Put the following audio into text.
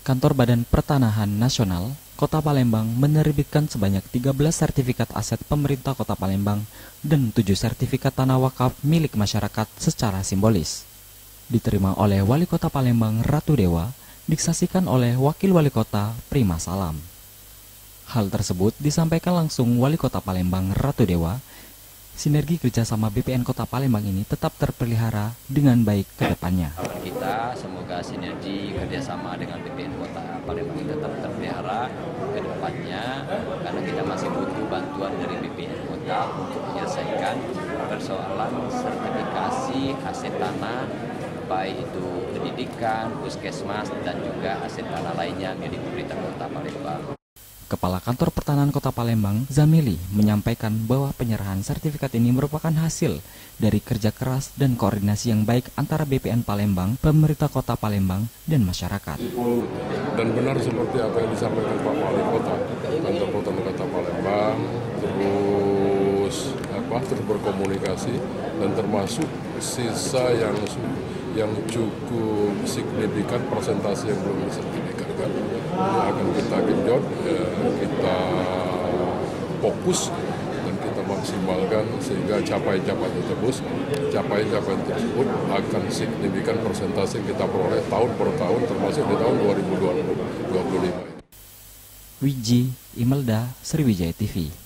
Kantor Badan Pertanahan Nasional Kota Palembang menerbitkan sebanyak 13 sertifikat aset pemerintah Kota Palembang dan 7 sertifikat tanah wakaf milik masyarakat secara simbolis. Diterima oleh Wali Kota Palembang Ratu Dewa, disaksikan oleh Wakil Wali Kota Prima Salam. Hal tersebut disampaikan langsung Wali Kota Palembang Ratu Dewa. Sinergi kerjasama BPN Kota Palembang ini tetap terpelihara dengan baik ke depannya. Kita semoga sinergi kerjasama dengan BPN Kota Palembang ini tetap terpelihara ke depannya, karena kita masih butuh bantuan dari BPN Kota untuk menyelesaikan persoalan sertifikasi aset tanah, baik itu pendidikan, puskesmas, dan juga aset tanah lainnya milik pemerintah Kota Palembang. Kepala Kantor Pertanahan Kota Palembang, Zamili, menyampaikan bahwa penyerahan sertifikat ini merupakan hasil dari kerja keras dan koordinasi yang baik antara BPN Palembang, pemerintah Kota Palembang, dan masyarakat. Dan benar seperti apa yang disampaikan Pak Wali Kota, Kantor Pertanahan Kota Palembang terus berkomunikasi, dan termasuk sisa yang cukup signifikan persentase yang belum disertifikatkan. Ini akan kita genjot, kita fokus dan kita maksimalkan sehingga capaian-capaian tersebut akan signifikan persentase yang kita peroleh tahun per tahun, termasuk di tahun 2025. Wiji Imelda, Sriwijaya TV.